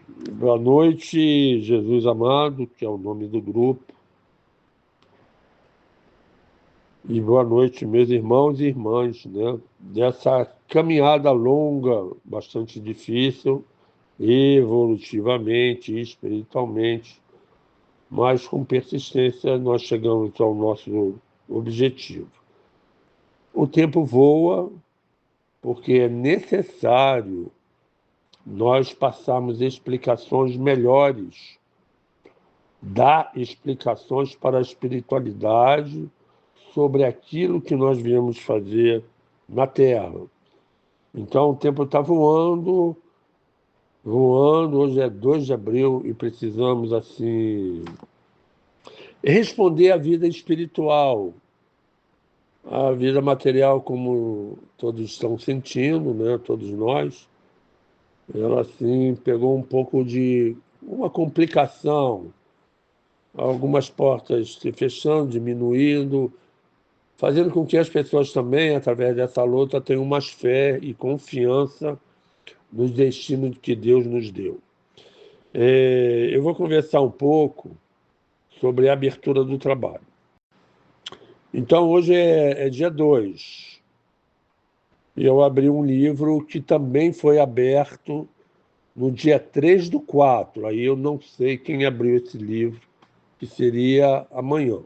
Boa noite, Jesus amado, que é o nome do grupo. E boa noite, meus irmãos e irmãs, né? Dessa caminhada longa, bastante difícil, evolutivamente, espiritualmente, mas com persistência nós chegamos ao nosso objetivo. O tempo voa porque é necessário nós passarmos explicações melhores, dar explicações para a espiritualidade sobre aquilo que nós viemos fazer na Terra. Então, o tempo está voando, voando. Hoje é 2 de abril e precisamos, assim, responder à vida espiritual. A vida material, como todos estão sentindo, né? Todos nós, ela, assim, pegou um pouco de uma complicação. Algumas portas se fechando, diminuindo, fazendo com que as pessoas também, através dessa luta, tenham mais fé e confiança nos destinos que Deus nos deu. Eu vou conversar um pouco sobre a abertura do trabalho. Então, hoje é dia 2. E eu abri um livro que também foi aberto no dia 3/4. Aí eu não sei quem abriu esse livro, que seria amanhã.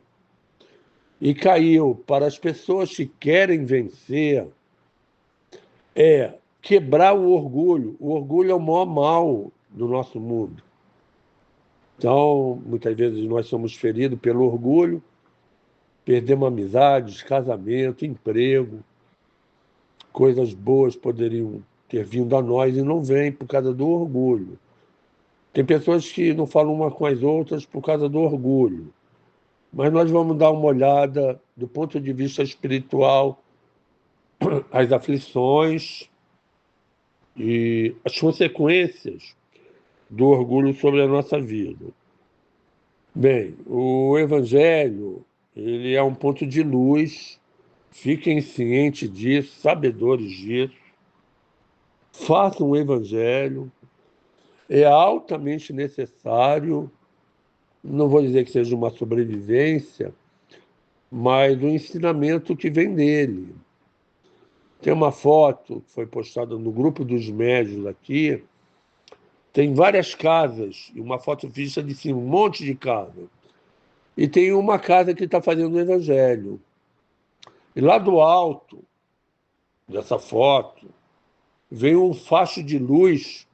E caiu para as pessoas que querem vencer quebrar o orgulho. O orgulho é o maior mal do nosso mundo. Então, muitas vezes nós somos feridos pelo orgulho, perdemos amizades, casamento, emprego, coisas boas poderiam ter vindo a nós e não vêm por causa do orgulho. Tem pessoas que não falam uma com as outras por causa do orgulho. Mas nós vamos dar uma olhada do ponto de vista espiritual, as aflições e as consequências do orgulho sobre a nossa vida. Bem, o Evangelho, ele é um ponto de luz, fiquem cientes disso, sabedores disso, façam o Evangelho, é altamente necessário, não vou dizer que seja uma sobrevivência, mas o ensinamento que vem dele. Tem uma foto que foi postada no grupo dos médios aqui, tem várias casas, e uma foto vista de cima, um monte de casa. E tem uma casa que está fazendo o Evangelho. E lá do alto dessa foto, vem um facho de luz,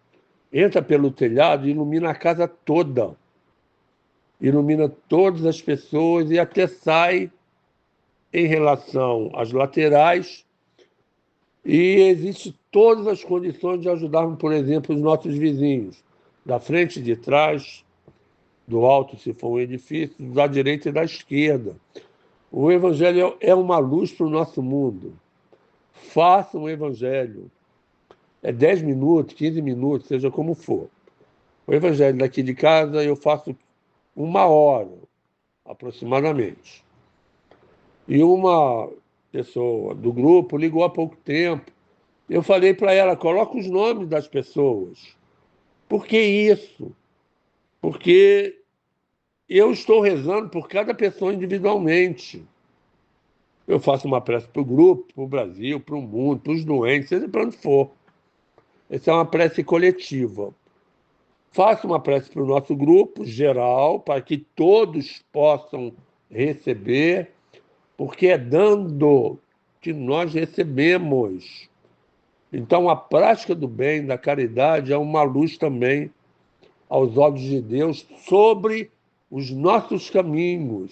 entra pelo telhado e ilumina a casa toda. Ilumina todas as pessoas e até sai em relação às laterais. E existe todas as condições de ajudarmos, por exemplo, os nossos vizinhos, da frente e de trás, do alto, se for um edifício, da direita e da esquerda. O Evangelho é uma luz para o nosso mundo. Façam o Evangelho. É 10 minutos, 15 minutos, seja como for. O Evangelho daqui de casa eu faço 1 hora, aproximadamente. E uma pessoa do grupo ligou há pouco tempo. Eu falei para ela, coloca os nomes das pessoas. Por que isso? Porque eu estou rezando por cada pessoa individualmente. Eu faço uma prece para o grupo, para o Brasil, para o mundo, para os doentes, seja para onde for. Essa é uma prece coletiva. Faço uma prece para o nosso grupo geral, para que todos possam receber, porque é dando que nós recebemos. Então, a prática do bem, da caridade, é uma luz também aos olhos de Deus sobre os nossos caminhos.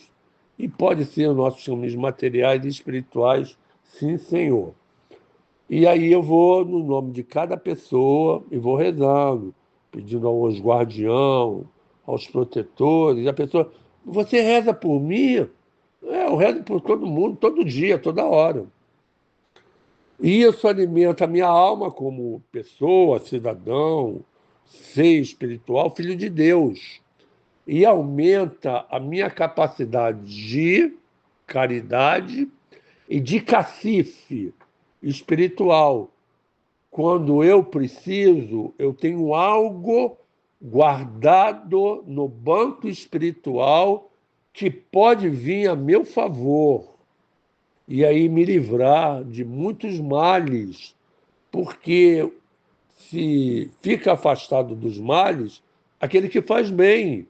E pode ser os nossos caminhos materiais e espirituais, sim, Senhor. E aí eu vou, no nome de cada pessoa, e vou rezando, pedindo aos guardiãos, aos protetores. A pessoa, você reza por mim? Eu rezo por todo mundo, todo dia, toda hora. E isso alimenta a minha alma como pessoa, cidadão, ser espiritual, filho de Deus. E aumenta a minha capacidade de caridade e de cacife espiritual. Quando eu preciso, eu tenho algo guardado no banco espiritual que pode vir a meu favor e aí me livrar de muitos males, porque se fica afastado dos males, aquele que faz bem,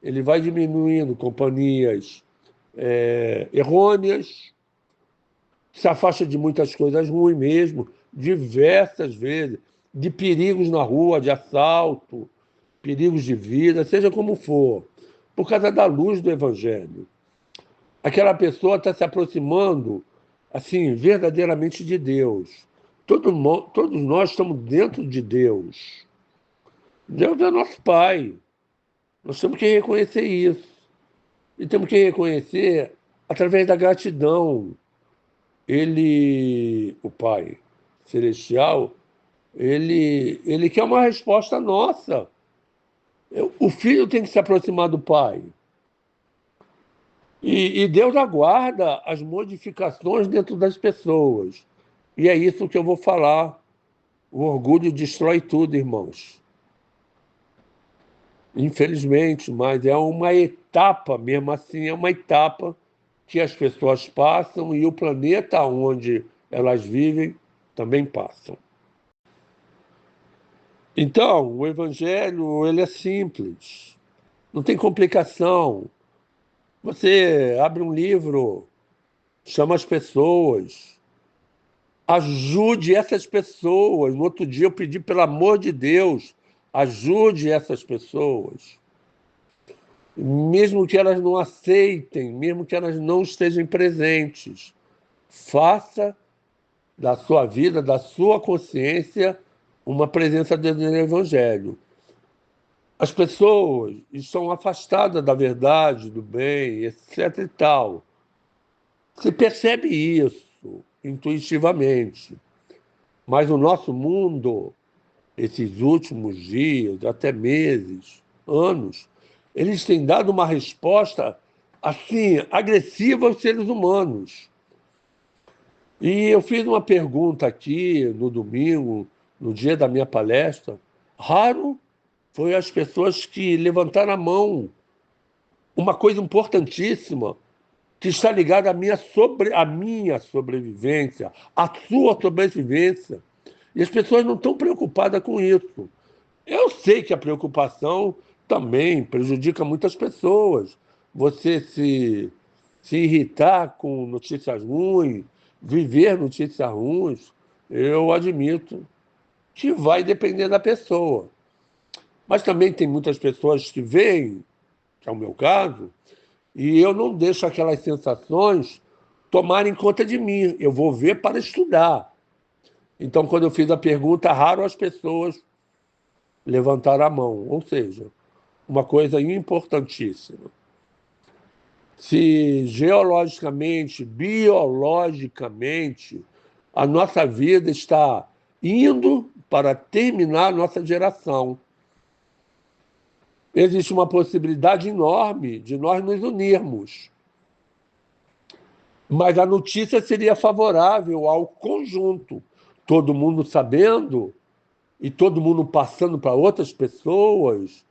ele vai diminuindo companhias errôneas, se afasta de muitas coisas ruins mesmo, diversas vezes, de perigos na rua, de assalto, perigos de vida, seja como for, por causa da luz do Evangelho. Aquela pessoa está se aproximando, assim, verdadeiramente de Deus. Todos nós estamos dentro de Deus. Deus é nosso Pai. Nós temos que reconhecer isso. E temos que reconhecer através da gratidão. Ele, o Pai Celestial, ele quer uma resposta nossa. O filho tem que se aproximar do Pai. E Deus aguarda as modificações dentro das pessoas. E é isso que eu vou falar. O orgulho destrói tudo, irmãos. Infelizmente, mas é uma etapa, mesmo assim, é uma etapa que as pessoas passam e o planeta onde elas vivem também passam. Então, o Evangelho, ele é simples, não tem complicação. Você abre um livro, chama as pessoas, ajude essas pessoas. No outro dia eu pedi, pelo amor de Deus, ajude essas pessoas. Mesmo que elas não aceitem, mesmo que elas não estejam presentes, faça da sua vida, da sua consciência, uma presença dentro do Evangelho. As pessoas estão afastadas da verdade, do bem, etc. e tal. Você percebe isso intuitivamente. Mas o nosso mundo, esses últimos dias, até meses, anos, eles têm dado uma resposta assim, agressiva aos seres humanos. E eu fiz uma pergunta aqui no domingo, no dia da minha palestra. Raro foi as pessoas que levantaram a mão. Uma coisa importantíssima que está ligada à minha sobrevivência, à sua sobrevivência. E as pessoas não estão preocupadas com isso. Eu sei que a preocupação também prejudica muitas pessoas. Você se irritar com notícias ruins, viver notícias ruins, eu admito que vai depender da pessoa. Mas também tem muitas pessoas que veem, que é o meu caso, e eu não deixo aquelas sensações tomarem conta de mim. Eu vou ver para estudar. Então, quando eu fiz a pergunta, raro as pessoas levantaram a mão. Ou seja, uma coisa importantíssima. Se geologicamente, biologicamente, a nossa vida está indo para terminar a nossa geração, existe uma possibilidade enorme de nós nos unirmos. Mas a notícia seria favorável ao conjunto. Todo mundo sabendo e todo mundo passando para outras pessoas,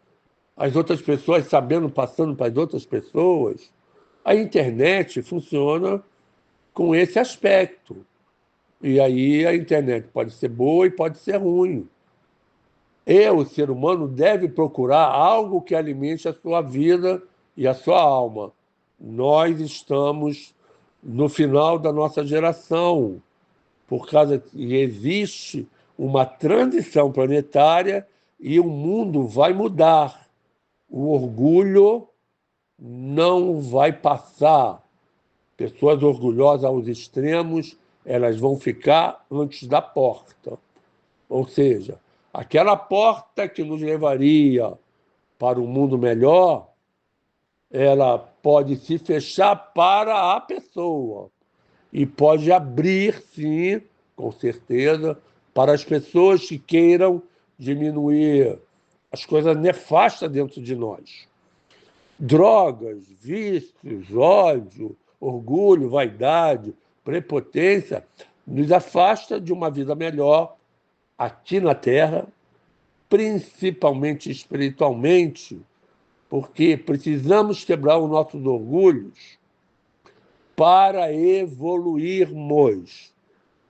as outras pessoas sabendo, passando para as outras pessoas. A internet funciona com esse aspecto. E aí a internet pode ser boa e pode ser ruim. O ser humano, deve procurar algo que alimente a sua vida e a sua alma. Nós estamos no final da nossa geração, por causa que existe uma transição planetária e o mundo vai mudar. O orgulho não vai passar. Pessoas orgulhosas aos extremos, elas vão ficar antes da porta. Ou seja, aquela porta que nos levaria para um mundo melhor, ela pode se fechar para a pessoa e pode abrir, sim, com certeza, para as pessoas que queiram diminuir as coisas nefastas dentro de nós. Drogas, vícios, ódio, orgulho, vaidade, prepotência, nos afasta de uma vida melhor aqui na Terra principalmente espiritualmente, porque precisamos quebrar os nossos orgulhos para evoluirmos.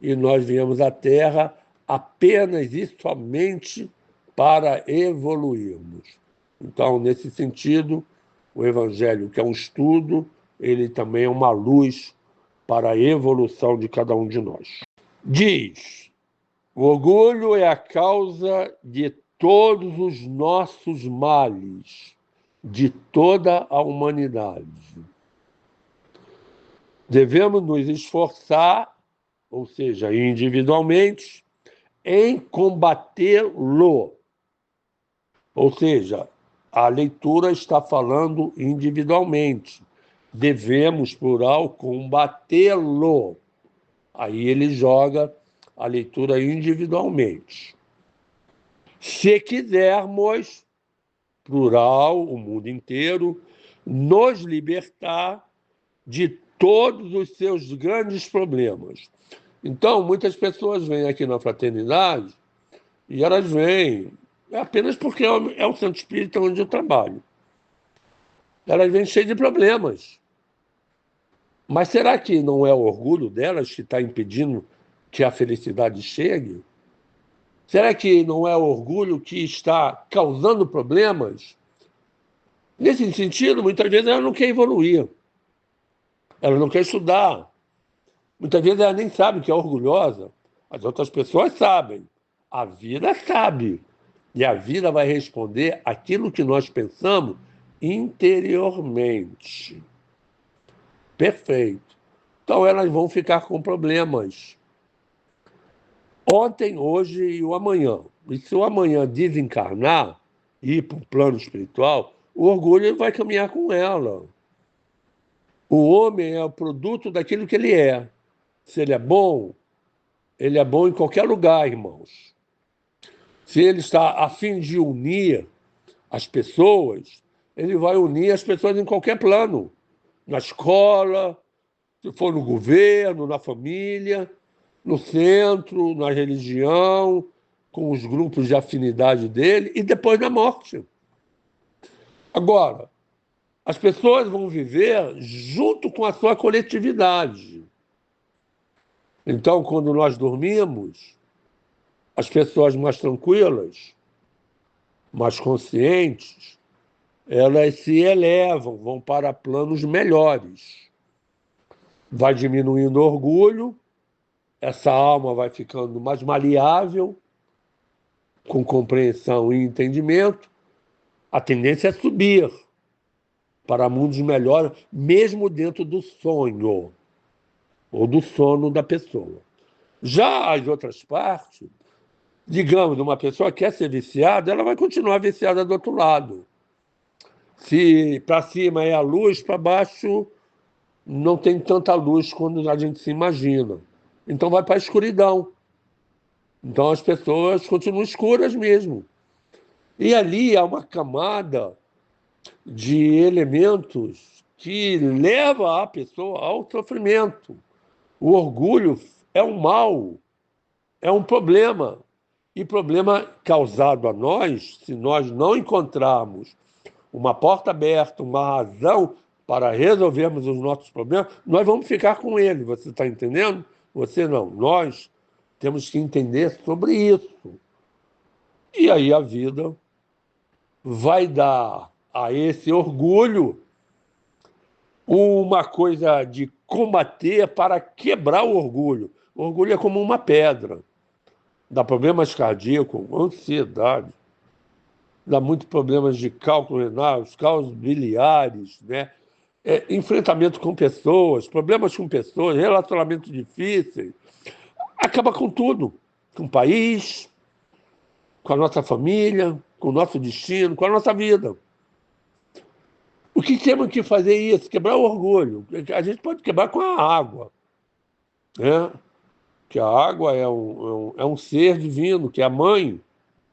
E nós viemos à Terra apenas e somente para evoluirmos. Então, nesse sentido, o Evangelho, que é um estudo, ele também é uma luz para a evolução de cada um de nós. Diz: o orgulho é a causa de todos os nossos males, de toda a humanidade. Devemos nos esforçar, ou seja, individualmente, em combatê-lo. Ou seja, a leitura está falando individualmente. Devemos, plural, combatê-lo. Aí ele joga a leitura individualmente. Se quisermos, plural, o mundo inteiro, nos libertar de todos os seus grandes problemas. Então, muitas pessoas vêm aqui na fraternidade e elas vêm apenas porque é o centro espírita onde eu trabalho. Elas vêm cheias de problemas. Mas será que não é o orgulho delas que está impedindo que a felicidade chegue? Será que não é o orgulho que está causando problemas? Nesse sentido, muitas vezes ela não quer evoluir. Ela não quer estudar. Muitas vezes ela nem sabe que é orgulhosa. As outras pessoas sabem. A vida sabe. E a vida vai responder aquilo que nós pensamos interiormente. Perfeito. Então elas vão ficar com problemas. Ontem, hoje e o amanhã. E se o amanhã desencarnar e ir para o plano espiritual, o orgulho vai caminhar com ela. O homem é o produto daquilo que ele é. Se ele é bom em qualquer lugar, irmãos. Se ele está a fim de unir as pessoas, ele vai unir as pessoas em qualquer plano. Na escola, se for no governo, na família, no centro, na religião, com os grupos de afinidade dele e depois na morte. Agora, as pessoas vão viver junto com a sua coletividade. Então, quando nós dormimos, as pessoas mais tranquilas, mais conscientes, elas se elevam, vão para planos melhores. Vai diminuindo o orgulho, essa alma vai ficando mais maleável, com compreensão e entendimento. A tendência é subir para mundos melhores, mesmo dentro do sonho ou do sono da pessoa. Já as outras partes, digamos, uma pessoa que quer ser viciada, ela vai continuar viciada do outro lado. Se para cima é a luz, para baixo não tem tanta luz quando a gente se imagina. Então vai para a escuridão. Então as pessoas continuam escuras mesmo. E ali há uma camada de elementos que leva a pessoa ao sofrimento. O orgulho é um mal, é um problema. E problema causado a nós, se nós não encontrarmos uma porta aberta, uma razão para resolvermos os nossos problemas, nós vamos ficar com ele. Você está entendendo? Você não. Nós temos que entender sobre isso. E aí a vida vai dar a esse orgulho uma coisa de combater para quebrar o orgulho. O orgulho é como uma pedra. Dá problemas cardíacos, ansiedade, dá muitos problemas de cálculo renal, os cálculos biliares, né? Enfrentamento com pessoas, problemas com pessoas, relacionamentos difíceis. Acaba com tudo, com o país, com a nossa família, com o nosso destino, com a nossa vida. O que temos que fazer é isso? Quebrar o orgulho. A gente pode quebrar com a água, né? Que a água é um ser divino, que é a mãe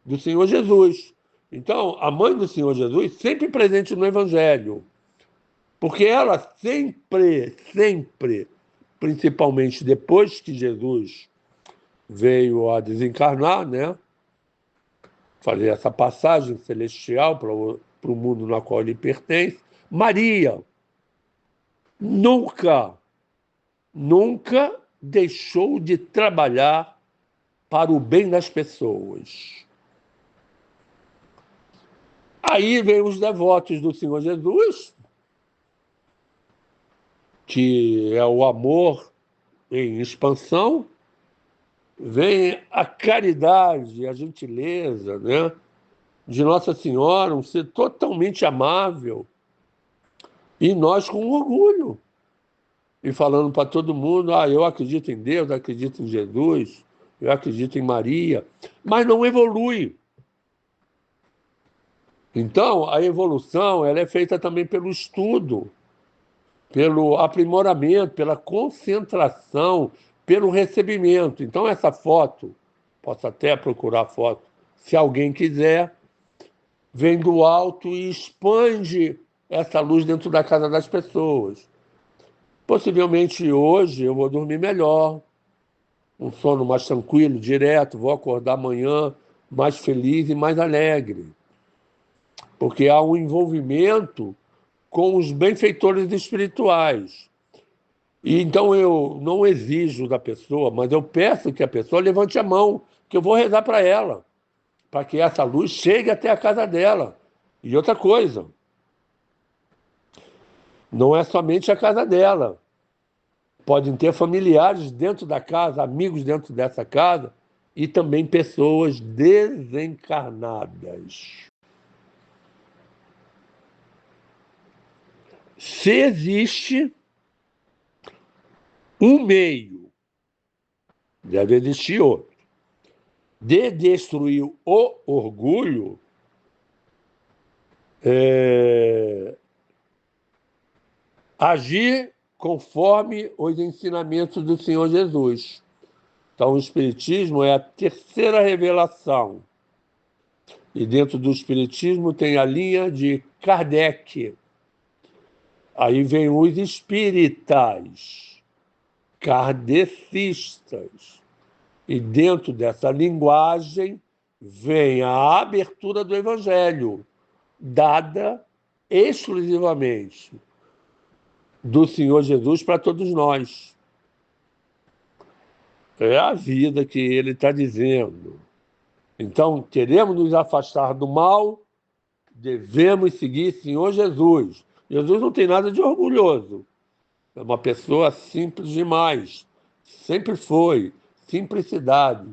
do Senhor Jesus. Então, a mãe do Senhor Jesus sempre presente no Evangelho, porque ela sempre, principalmente depois que Jesus veio a desencarnar, né? fazer essa passagem celestial para o mundo no qual ele pertence. Maria nunca deixou de trabalhar para o bem das pessoas. Aí vem os devotos do Senhor Jesus, que é o amor em expansão, vem a caridade, a gentileza, né, de Nossa Senhora, um ser totalmente amável, e nós com orgulho, e falando para todo mundo, eu acredito em Deus, eu acredito em Jesus, eu acredito em Maria, mas não evolui. Então, a evolução ela é feita também pelo estudo, pelo aprimoramento, pela concentração, pelo recebimento. Então, essa foto, posso até procurar a foto, se alguém quiser, vem do alto e expande essa luz dentro da casa das pessoas. Possivelmente hoje eu vou dormir melhor, um sono mais tranquilo, direto, vou acordar amanhã mais feliz e mais alegre, porque há um envolvimento com os benfeitores espirituais. E então eu não exijo da pessoa, mas eu peço que a pessoa levante a mão, que eu vou rezar para ela, para que essa luz chegue até a casa dela. E outra coisa, não é somente a casa dela. Podem ter familiares dentro da casa, amigos dentro dessa casa, e também pessoas desencarnadas. Se existe um meio, deve existir outro, de destruir o orgulho, agir conforme os ensinamentos do Senhor Jesus. Então, o Espiritismo é a terceira revelação. E dentro do Espiritismo tem a linha de Kardec. Aí vem os espíritas, kardecistas. E dentro dessa linguagem vem a abertura do Evangelho, dada exclusivamente do Senhor Jesus para todos nós. É a vida que ele está dizendo. Então, queremos nos afastar do mal, devemos seguir Senhor Jesus. Jesus não tem nada de orgulhoso. É uma pessoa simples demais. Sempre foi. Simplicidade.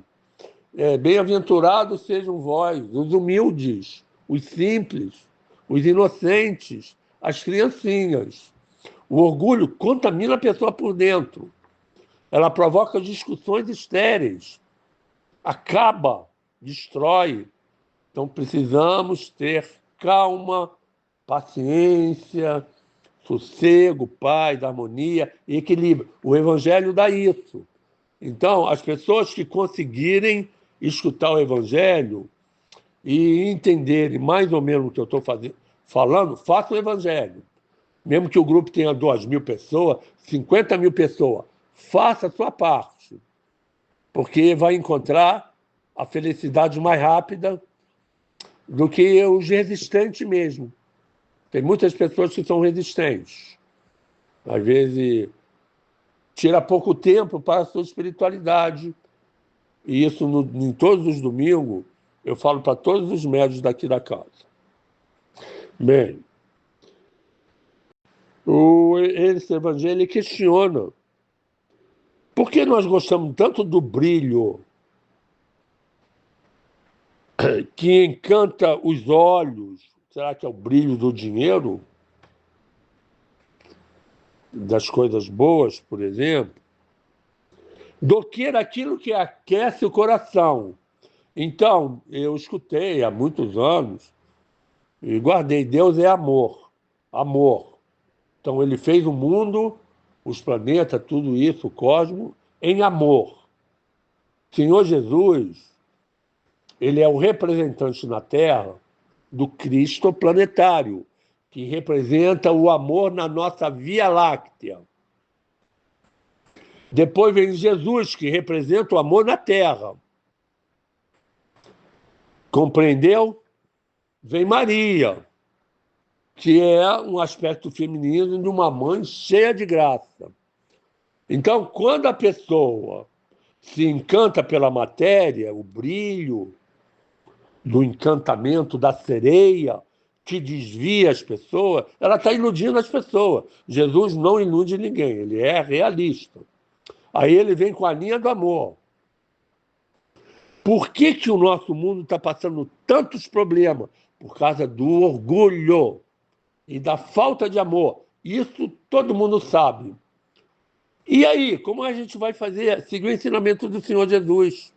Bem-aventurados sejam vós, os humildes, os simples, os inocentes, as criancinhas. O orgulho contamina a pessoa por dentro. Ela provoca discussões estéreis. Acaba, destrói. Então precisamos ter calma, paciência, sossego, paz, harmonia e equilíbrio. O Evangelho dá isso. Então, as pessoas que conseguirem escutar o Evangelho e entenderem mais ou menos o que eu estou falando, façam o Evangelho. Mesmo que o grupo tenha 2.000 pessoas, 50.000 pessoas, faça a sua parte, porque vai encontrar a felicidade mais rápida do que os resistentes mesmo. Tem muitas pessoas que são resistentes. Às vezes, tira pouco tempo para a sua espiritualidade. E isso, em todos os domingos, eu falo para todos os médios daqui da casa. Bem, esse evangelho questiona por que nós gostamos tanto do brilho que encanta os olhos. Será que é o brilho do dinheiro? Das coisas boas, por exemplo? Do que daquilo que aquece o coração. Então, eu escutei há muitos anos e guardei, Deus é amor. Amor. Então, ele fez o mundo, os planetas, tudo isso, o cosmos, em amor. Senhor Jesus, ele é o representante na Terra do Cristo planetário, que representa o amor na nossa Via Láctea. Depois vem Jesus, que representa o amor na Terra. Compreendeu? Vem Maria, que é um aspecto feminino de uma mãe cheia de graça. Então, quando a pessoa se encanta pela matéria, o brilho do encantamento da sereia que desvia as pessoas, ela está iludindo as pessoas. Jesus não ilude ninguém, ele é realista. Aí ele vem com a linha do amor. Por que, que o nosso mundo está passando tantos problemas? Por causa do orgulho e da falta de amor. Isso todo mundo sabe. E aí, como a gente vai fazer? Seguir o ensinamento do Senhor Jesus.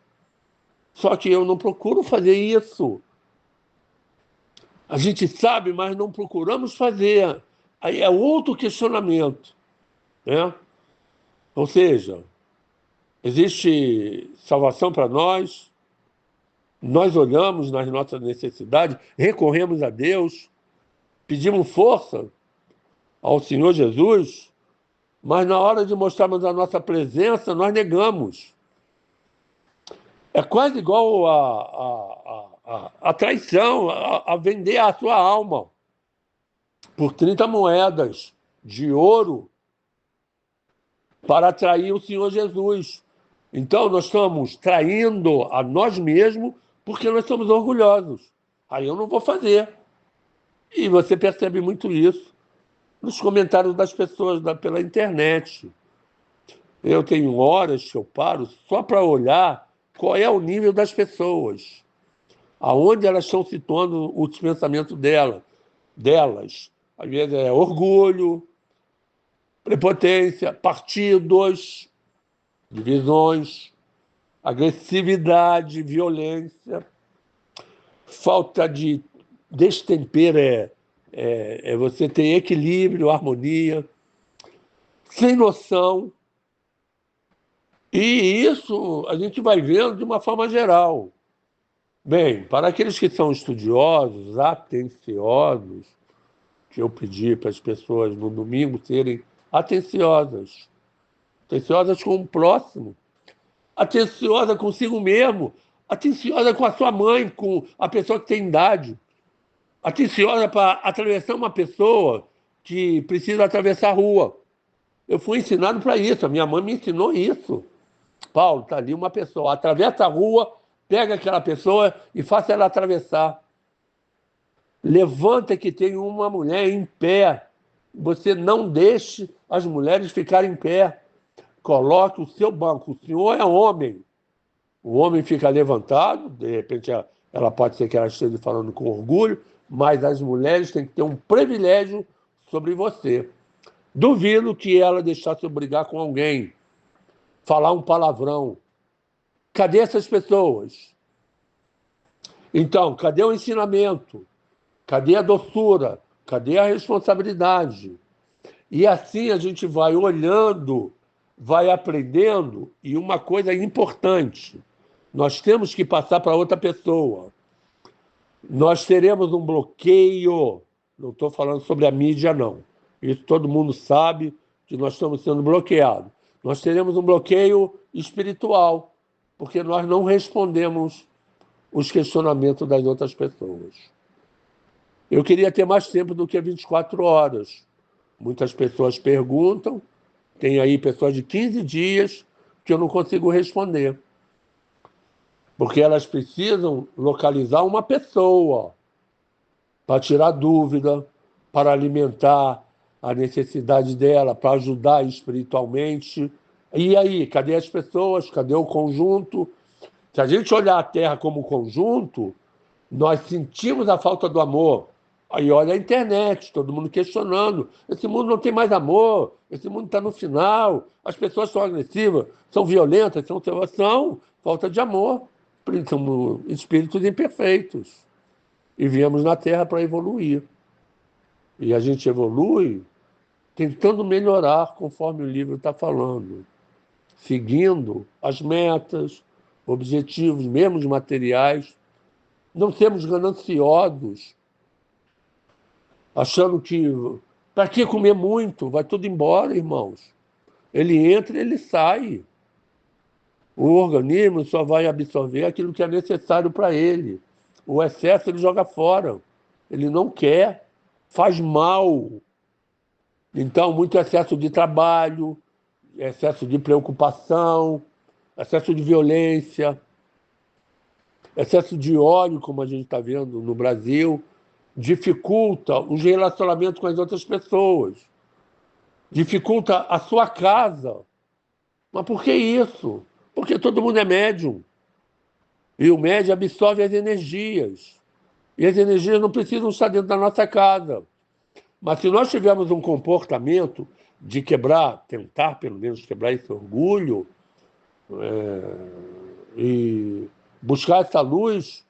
Só que eu não procuro fazer isso. A gente sabe, mas não procuramos fazer. Aí é outro questionamento, né? Ou seja, existe salvação para nós olhamos nas nossas necessidades, recorremos a Deus, pedimos força ao Senhor Jesus, mas na hora de mostrarmos a nossa presença, nós negamos. É quase igual a traição, a vender a sua alma por 30 moedas de ouro para atrair o Senhor Jesus. Então, nós estamos traindo a nós mesmos porque nós somos orgulhosos. Aí eu não vou fazer. E você percebe muito isso nos comentários das pessoas pela internet. Eu tenho horas que eu paro só para olhar qual é o nível das pessoas, aonde elas estão situando os pensamentos delas. Às vezes é orgulho, prepotência, partidos, divisões, agressividade, violência, falta de destempero, é você ter equilíbrio, harmonia, sem noção. E isso a gente vai vendo de uma forma geral. Bem, para aqueles que são estudiosos, atenciosos, que eu pedi para as pessoas no domingo serem atenciosas, atenciosas com o próximo, atenciosa consigo mesmo, atenciosa com a sua mãe, com a pessoa que tem idade, atenciosa para atravessar uma pessoa que precisa atravessar a rua. Eu fui ensinado para isso, a minha mãe me ensinou isso. Paulo, está ali uma pessoa, atravessa a rua, pega aquela pessoa e faça ela atravessar. Levanta que tem uma mulher em pé. Você não deixe as mulheres ficarem em pé. Coloque o seu banco. O senhor é homem. O homem fica levantado, de repente ela pode ser que ela esteja falando com orgulho, mas as mulheres têm que ter um privilégio sobre você. Duvido que ela deixasse eu brigar com alguém, falar um palavrão. Cadê essas pessoas? Então, cadê o ensinamento? Cadê a doçura? Cadê a responsabilidade? E assim a gente vai olhando, vai aprendendo, e uma coisa importante, nós temos que passar para outra pessoa. Nós teremos um bloqueio, não estou falando sobre a mídia, não. Isso todo mundo sabe que nós estamos sendo bloqueados. Nós teremos um bloqueio espiritual, porque nós não respondemos os questionamentos das outras pessoas. Eu queria ter mais tempo do que 24 horas. Muitas pessoas perguntam, tem aí pessoas de 15 dias que eu não consigo responder. Porque elas precisam localizar uma pessoa para tirar dúvida, para alimentar a necessidade dela, para ajudar espiritualmente. E aí, cadê as pessoas? Cadê o conjunto? Se a gente olhar a Terra como conjunto, nós sentimos a falta do amor. Aí olha a internet, todo mundo questionando. Esse mundo não tem mais amor, esse mundo está no final, as pessoas são agressivas, são violentas, são falta de amor. Somos espíritos imperfeitos. E viemos na Terra para evoluir. E a gente evolui tentando melhorar, conforme o livro está falando. Seguindo as metas, objetivos, mesmo os materiais. Não sermos gananciosos, achando que para que comer muito? Vai tudo embora, irmãos. Ele entra e ele sai. O organismo só vai absorver aquilo que é necessário para ele. O excesso ele joga fora. Ele não quer, faz mal. Então, muito excesso de trabalho, excesso de preocupação, excesso de violência, excesso de ódio, como a gente está vendo no Brasil, dificulta os relacionamentos com as outras pessoas, dificulta a sua casa. Mas por que isso? Porque todo mundo é médium. E o médium absorve as energias. E as energias não precisam estar dentro da nossa casa. Mas se nós tivermos um comportamento de quebrar, tentar pelo menos quebrar esse orgulho, e buscar essa luz,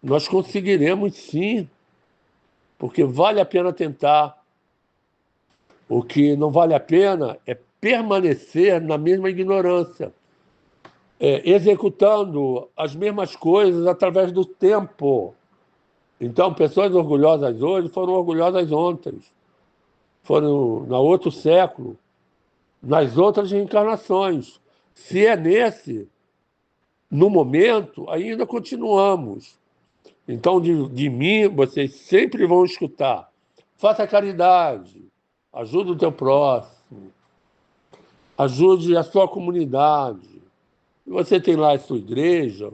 nós conseguiremos sim, porque vale a pena tentar. O que não vale a pena é permanecer na mesma ignorância, executando as mesmas coisas através do tempo. Então, pessoas orgulhosas hoje foram orgulhosas ontem, foram no outro século, nas outras reencarnações. Se é nesse, no momento, ainda continuamos. Então, de mim, vocês sempre vão escutar. Faça caridade, ajude o teu próximo, ajude a sua comunidade. Você tem lá a sua igreja,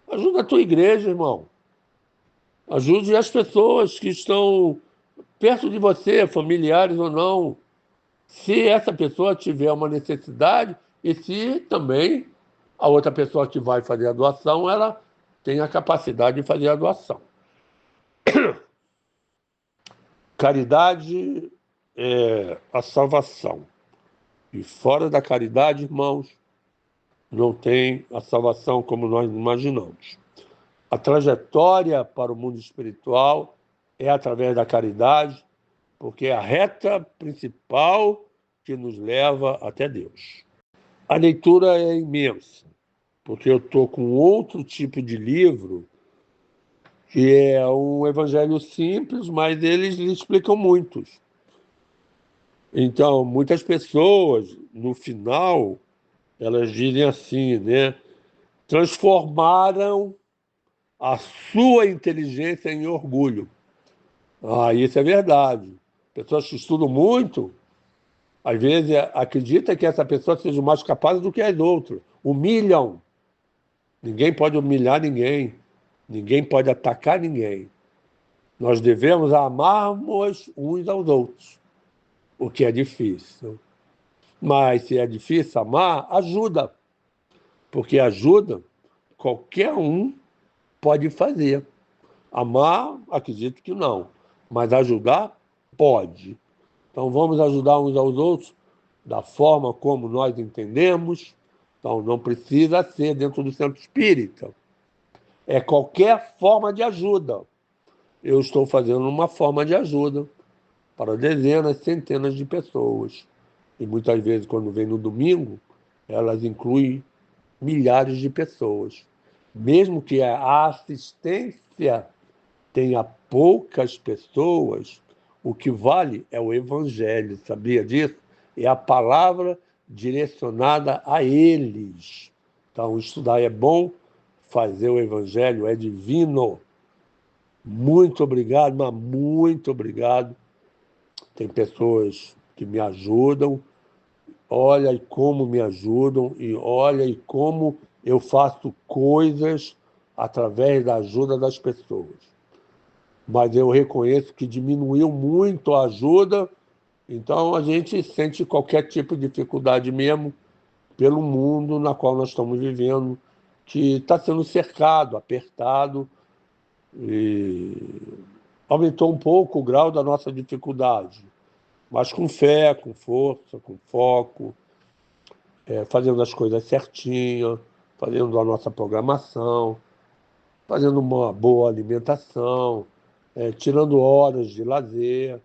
ajude a tua igreja, irmão. Ajude as pessoas que estão perto de você, familiares ou não. Se essa pessoa tiver uma necessidade e se também a outra pessoa que vai fazer a doação, ela tem a capacidade de fazer a doação. Caridade é a salvação. E fora da caridade, irmãos, não tem a salvação como nós imaginamos. A trajetória para o mundo espiritual é através da caridade, porque é a reta principal que nos leva até Deus. A leitura é imensa, porque eu estou com outro tipo de livro, que é um evangelho simples, mas eles explicam muitos. Então, muitas pessoas, no final, elas dizem assim, né? Transformaram a sua inteligência em orgulho. Isso é verdade. Pessoas que estudam muito, às vezes acreditam que essa pessoa seja mais capaz do que as outras. Humilham. Ninguém pode humilhar ninguém. Ninguém pode atacar ninguém. Nós devemos amarmos uns aos outros, o que é difícil. Mas se é difícil amar, ajuda. Porque ajuda, qualquer um pode fazer. Amar, acredito que não. Mas ajudar, pode. Então vamos ajudar uns aos outros da forma como nós entendemos. Então não precisa ser dentro do centro espírita. É qualquer forma de ajuda. Eu estou fazendo uma forma de ajuda para dezenas, centenas de pessoas. E muitas vezes, quando vem no domingo, elas incluem milhares de pessoas. Mesmo que a assistência tenha poucas pessoas, o que vale é o evangelho, sabia disso? É a palavra direcionada a eles. Então, estudar é bom, fazer o evangelho é divino. Muito obrigado, mas muito obrigado. Tem pessoas que me ajudam, olha e como me ajudam, e olha e como eu faço coisas através da ajuda das pessoas. Mas eu reconheço que diminuiu muito a ajuda, então a gente sente qualquer tipo de dificuldade mesmo pelo mundo na qual nós estamos vivendo, que está sendo cercado, apertado, e aumentou um pouco o grau da nossa dificuldade, mas com fé, com força, com foco, fazendo as coisas certinhas, fazendo a nossa programação, fazendo uma boa alimentação, tirando horas de lazer,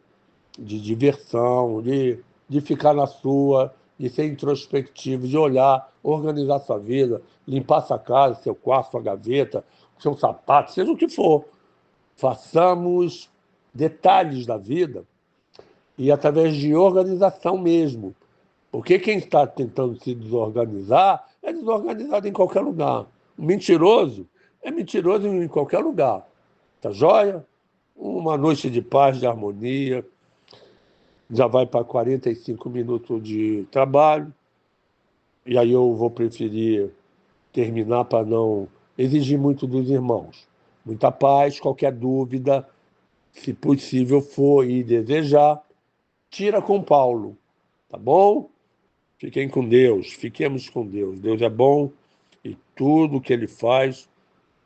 de diversão, de ficar na sua, de ser introspectivo, de olhar, organizar sua vida, limpar sua casa, seu quarto, sua gaveta, seu sapato, seja o que for. Façamos detalhes da vida e através de organização mesmo. Porque quem está tentando se desorganizar é desorganizado em qualquer lugar. O mentiroso, é mentiroso em qualquer lugar. Tá joia? Uma noite de paz, de harmonia. Já vai para 45 minutos de trabalho. E aí eu vou preferir terminar para não exigir muito dos irmãos. Muita paz, qualquer dúvida, se possível for e desejar, tira com Paulo, tá bom? Fiquem com Deus, fiquemos com Deus. Deus é bom e tudo que ele faz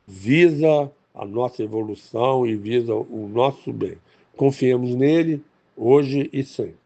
visa a nossa evolução e visa o nosso bem. Confiemos nele hoje e sempre.